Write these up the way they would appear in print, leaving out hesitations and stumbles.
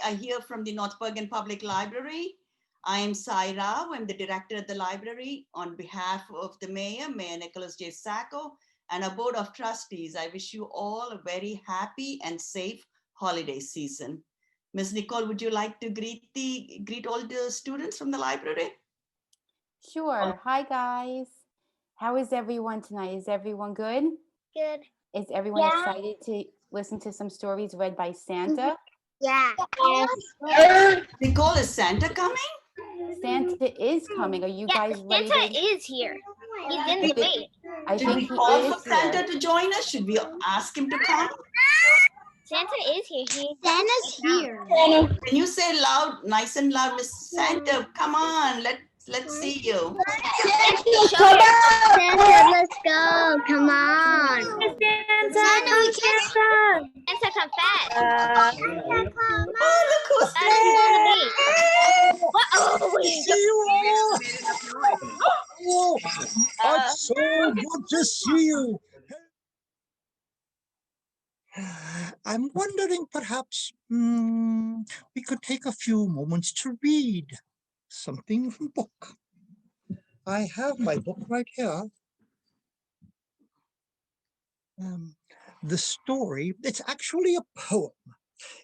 are here from the North Bergen Public Library. I am Sai Rao. I'm the director at the library. On behalf of the mayor, Mayor Nicholas J. Sacco, and our board of trustees, I wish you all a very happy and safe holiday season. Ms. Nicole, would you like to greet all the students from the library? Sure. Hi, guys. How is everyone tonight? Is everyone good? Good. Is everyone excited to listen to some stories read by Santa? Yeah. Nicole, is Santa coming? Santa is coming. Are you guys ready? Santa is here. He's in the gate. I Should think we he call is for Santa here. to join us? Should we ask him to come? Santa is here. Santa's here. Can you say loud, nice and loud, Miss Santa, come on, let's see you. Santa, let's go. Come on. Santa, we can't come. Santa, come fast. Santa, come Oh, look who's there. See you all. Oh, it's so good to see you. I'm wondering perhaps we could take a few moments to read something from the book. I have my book right here. The story, it's actually a poem,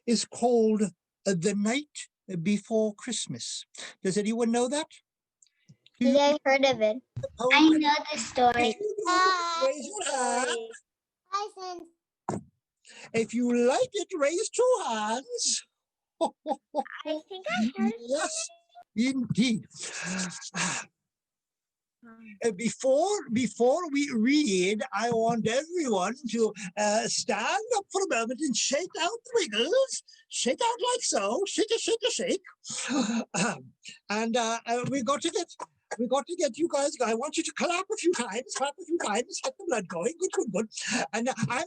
is called The Night Before Christmas. Does anyone know that? I've heard of it. I know the story. Raise your hand. Hi, Santa. If you like it, raise 2 hands. I think I heard it. Yes, indeed. Before we read, I want everyone to stand up for a moment and shake out the wiggles. Shake out like so. Shake, shake, shake. And we got to get you guys. I want you to clap a few times. Get the blood going. Good. And I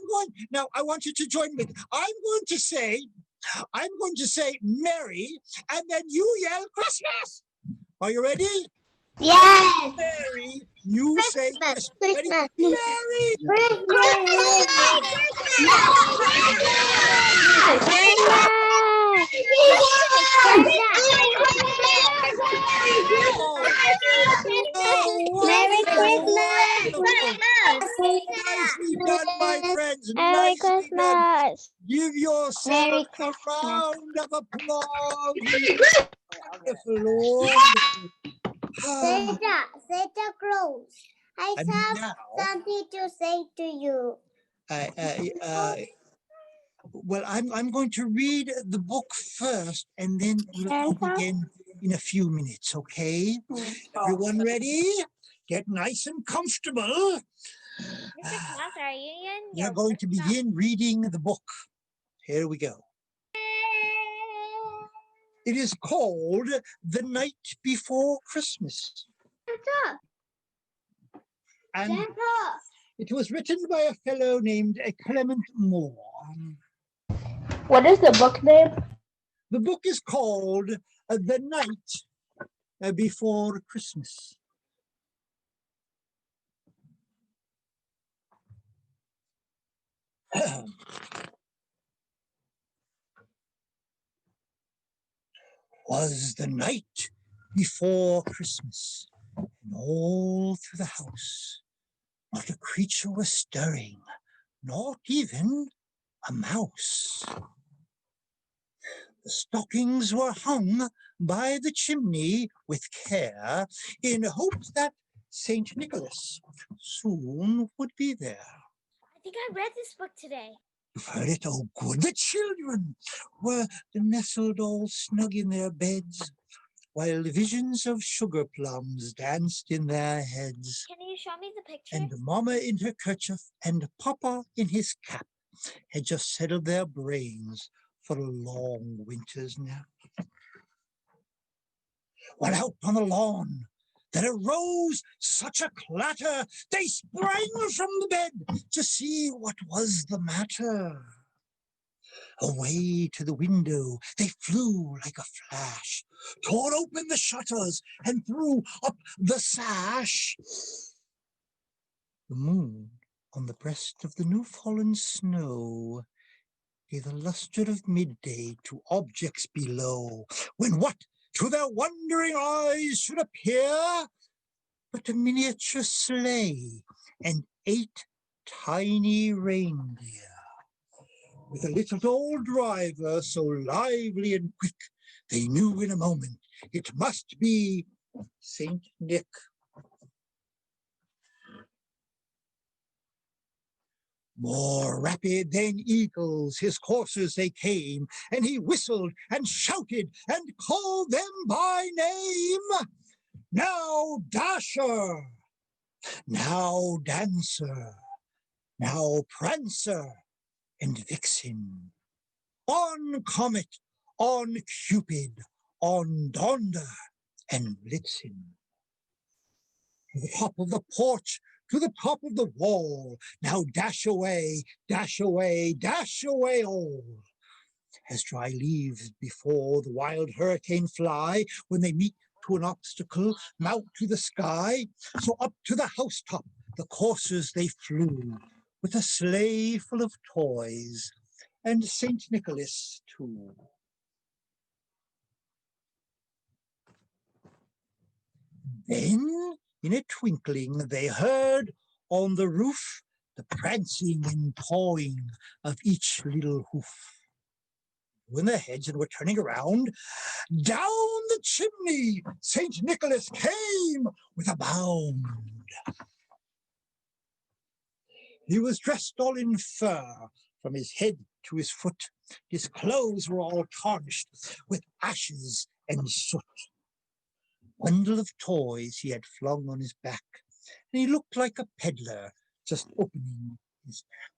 want you to join me. I'm going to say Merry, and then you yell Christmas. Are you ready? Yes. Merry, you say Christmas. Ready? Merry Merry Christmas. Nicely done, my friends. Merry Nicely done. Christmas. Give yourself Merry a Christmas. round of applause. Wonderful. Santa Claus, I And have now, something to say to you. well, I'm going to read the book first, and then we'll talk Santa? again in a few minutes, okay? Everyone ready? Get nice and comfortable. Mr. Claus, are you in? We are going to begin reading the book. Here we go. It is called The Night Before Christmas. Santa. And Santa. it was written by a fellow named Clement Moore. What is the book name? The book is called The Night Before Christmas. Was the night before Christmas, and all through the house, not a creature was stirring, not even a mouse. The stockings were hung by the chimney with care, in hopes that Saint Nicholas soon would be there. I think I read this book today. You've heard it, oh good. The children were nestled all snug in their beds, while visions of sugar plums danced in their heads. Can you show me the picture? And Mama in her kerchief and Papa in his cap had just settled their brains for a long winter's nap. Well, out on the lawn, there arose such a clatter, they sprang from the bed to see what was the matter. Away to the window they flew like a flash, tore open the shutters and threw up the sash. The moon on the breast of the new fallen snow gave the luster of midday to objects below, when what to their wondering eyes should appear but a miniature sleigh and 8 tiny reindeer. With a little old driver so lively and quick, they knew in a moment it must be Saint Nick. More rapid than eagles, his coursers they came, and he whistled and shouted and called them by name. Now Dasher, now Dancer, now Prancer and Vixen. On Comet, on Cupid, on Donder and Blitzen. To the top of the porch, to the top of the wall, now dash away, dash away, dash away all. As dry leaves before the wild hurricane fly, when they meet to an obstacle, mount to the sky, so up to the housetop the coursers they flew, with a sleigh full of toys, and Saint Nicholas too. Then, in a twinkling, they heard on the roof the prancing and pawing of each little hoof. When the heads and were turning around, down the chimney Saint Nicholas came with a bound. He was dressed all in fur, from his head to his foot. His clothes were all tarnished with ashes and soot. A bundle of toys he had flung on his back, and he looked like a peddler just opening his pack.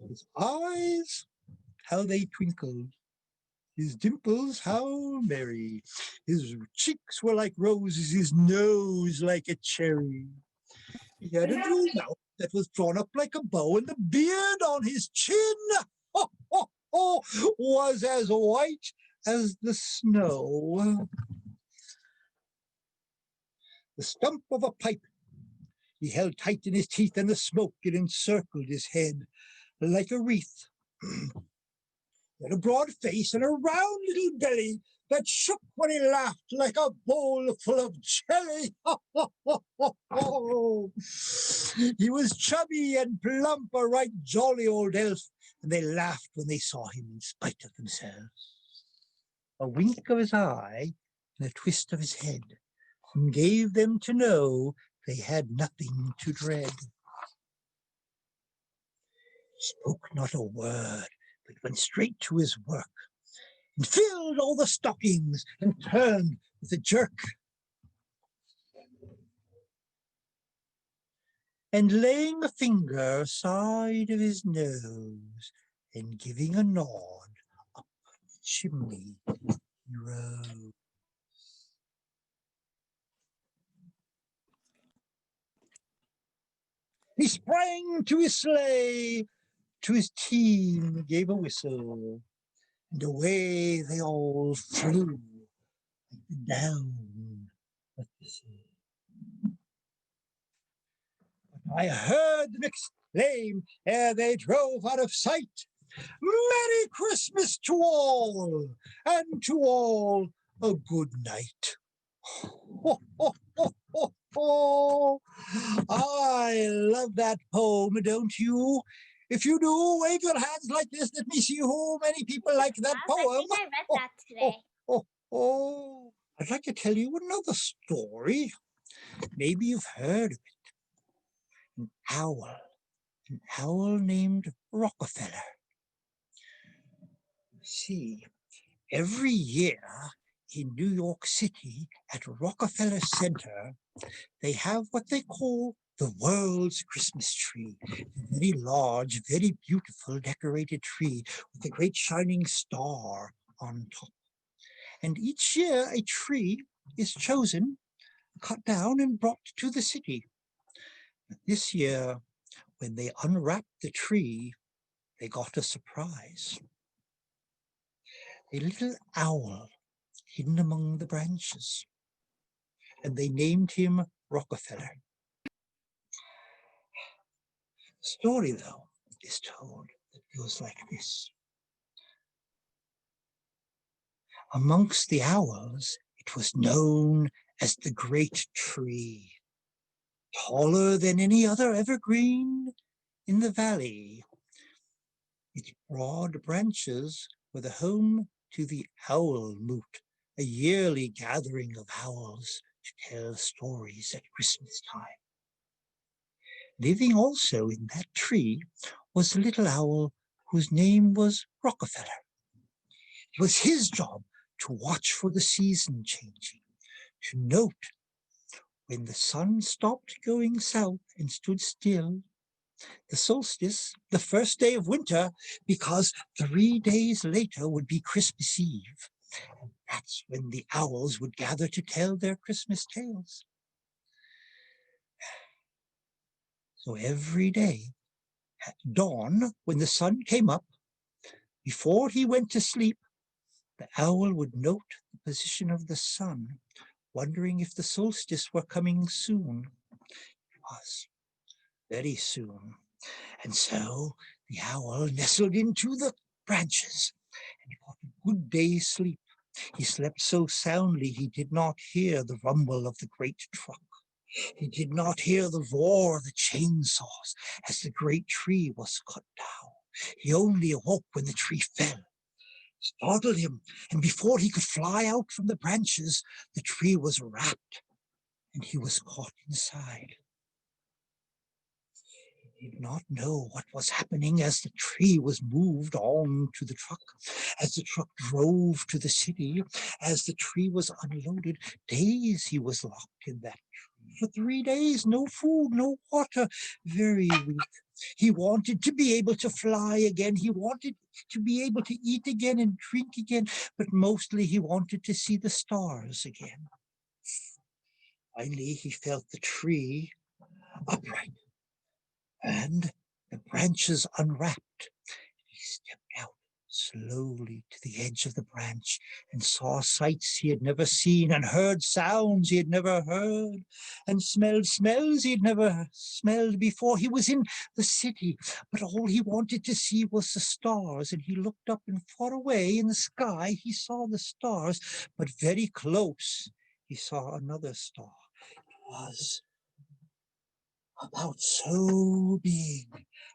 His eyes, how they twinkled. His dimples, how merry. His cheeks were like roses, his nose like a cherry. He had a little mouth that was drawn up like a bow, and the beard on his chin was as white as the snow. The stump of a pipe he held tight in his teeth, and the smoke it encircled his head like a wreath. He had a broad face and a round little belly that shook when he laughed like a bowl full of jelly. He was chubby and plump, a right jolly old elf, and they laughed when they saw him in spite of themselves. A wink of his eye and a twist of his head gave them to know they had nothing to dread. He spoke not a word, but went straight to his work, and filled all the stockings, and turned with a jerk. And laying a finger side of his nose, and giving a nod up the chimney, he rose. He sprang to his sleigh, to his team gave a whistle, and away they all flew down the thistle. But I heard them exclaim ere they drove out of sight, "Merry Christmas to all, and to all a good night." Ho, ho, ho, ho, ho. I love that poem, don't you? If you do, wave your hands like this. Let me see who many people like that poem. I think I read that today. Oh, I'd like to tell you another story. Maybe you've heard of it. An owl named Rockefeller. See, every year in New York City at Rockefeller Center, they have what they call the world's Christmas tree. A very large, very beautiful decorated tree with a great shining star on top. And each year a tree is chosen, cut down and brought to the city. But this year, when they unwrapped the tree, they got a surprise. A little owl hidden among the branches, and they named him Rockefeller. The story, though, is told that goes like this. Amongst the owls, it was known as the Great Tree, taller than any other evergreen in the valley. Its broad branches were the home to the owl moot, a yearly gathering of owls to tell stories at Christmas time. Living also in that tree was a little owl whose name was Rockefeller. It was his job to watch for the season changing, to note when the sun stopped going south and stood still, the solstice, the first day of winter, because 3 days later would be Christmas Eve. And that's when the owls would gather to tell their Christmas tales. So every day at dawn, when the sun came up, before he went to sleep, the owl would note the position of the sun, wondering if the solstice were coming soon. It was very soon. And so the owl nestled into the branches and got a good day's sleep. He slept so soundly he did not hear the rumble of the great truck. He did not hear the roar of the chainsaws as the great tree was cut down. He only awoke when the tree fell, startled him, and before he could fly out from the branches, the tree was wrapped and he was caught inside. He did not know what was happening as the tree was moved on to the truck, as the truck drove to the city, as the tree was unloaded. Days he was locked in that tree. For 3 days, no food, no water, very weak. He wanted to be able to fly again. He wanted to be able to eat again and drink again, but mostly he wanted to see the stars again. Finally, he felt the tree upright and the branches unwrapped. He stepped out slowly to the edge of the branch and saw sights he had never seen, and heard sounds he had never heard, and smelled smells he had never smelled before. He was in the city, but all he wanted to see was the stars, and he looked up, and far away in the sky he saw the stars, but very close he saw another star. It was about so big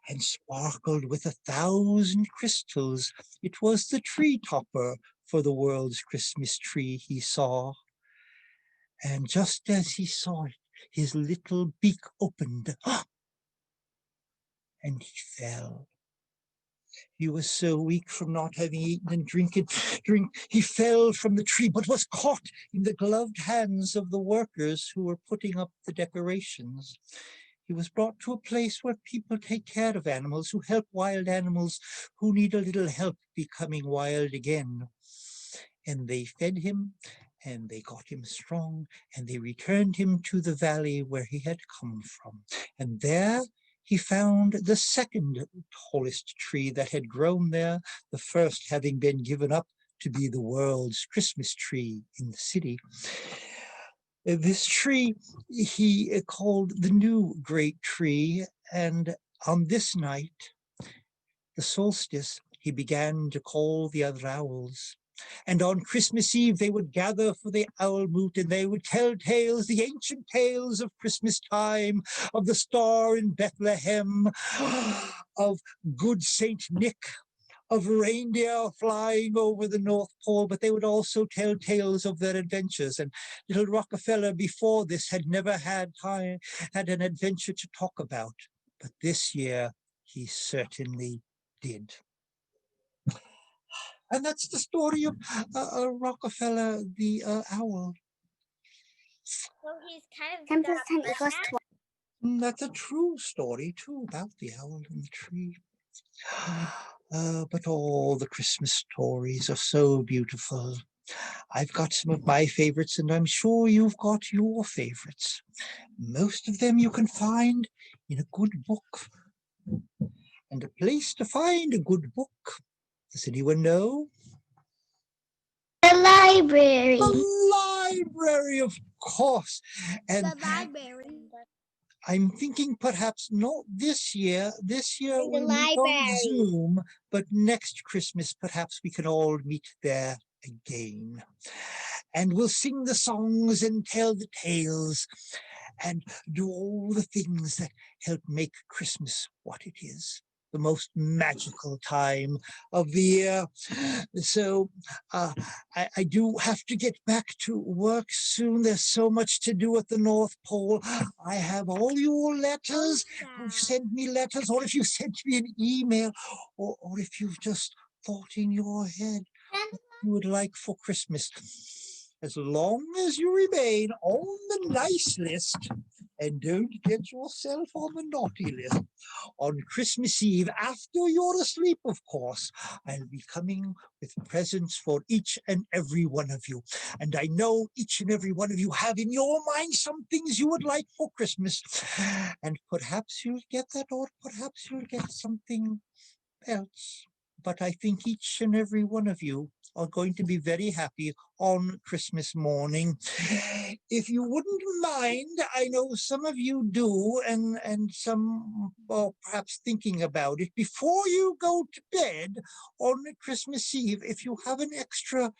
and sparkled with 1,000 crystals. It was the tree topper for the world's Christmas tree he saw. And just as he saw it, his little beak opened, and he fell. He was so weak from not having eaten and drink, he fell from the tree, but was caught in the gloved hands of the workers who were putting up the decorations. He was brought to a place where people take care of animals, who help wild animals who need a little help becoming wild again. And they fed him, and they got him strong, and they returned him to the valley where he had come from. And there he found the second tallest tree that had grown there, the first having been given up to be the world's Christmas tree in the city. This tree he called the new great tree, and on this night, the solstice, he began to call the other owls. And on Christmas Eve, they would gather for the owl moot, and they would tell tales, the ancient tales of Christmas time, of the star in Bethlehem, of good Saint Nick, of reindeer flying over the North Pole, but they would also tell tales of their adventures. And little Rockefeller before this had never had an adventure to talk about, but this year he certainly did. And that's the story of Rockefeller the owl. So he's kind of 10 plus 10 equals 12. That's a true story too, about the owl in the tree. But all the Christmas stories are so beautiful. I've got some of my favorites, and I'm sure you've got your favorites. Most of them you can find in a good book. And a place to find a good book, does anyone know? The library. The library, of course. And The library. I'm thinking perhaps not this year. This year In the we meet on library. Zoom, but next Christmas perhaps we can all meet there again. And we'll sing the songs and tell the tales and do all the things that help make Christmas what it is, the most magical time of the year. So I do have to get back to work soon. There's so much to do at the North Pole. I have all your letters. Who've sent me letters, or if you sent me an email, or if you've just thought in your head what you would like for Christmas. As long as you remain on the nice list and don't get yourself on the naughty list, on Christmas Eve, after you're asleep, of course, I'll be coming with presents for each and every one of you. And I know each and every one of you have in your mind some things you would like for Christmas. And perhaps you'll get that, or perhaps you'll get something else. But I think each and every one of you are going to be very happy on Christmas morning. If you wouldn't mind, I know some of you do, and some are perhaps thinking about it. Before you go to bed on Christmas Eve, if you have an extra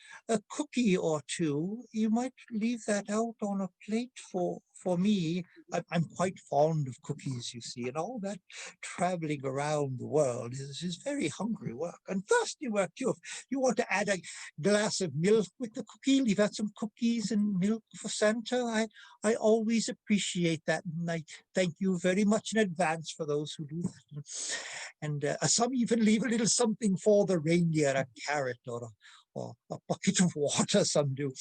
cookie or two, you might leave that out on a plate for me. I'm quite fond of cookies, you see, and all that traveling around the world is very hungry work and thirsty work too. If you want to add a glass of milk with the cookie, leave out some cookies and milk for Santa. I always appreciate that, and I thank you very much in advance for those who do that. And some even leave a little something for the reindeer, a carrot or a bucket of water, some do.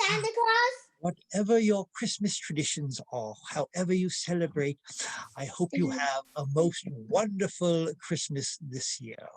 Santa Claus? Whatever your Christmas traditions are, however you celebrate, I hope you have a most wonderful Christmas this year.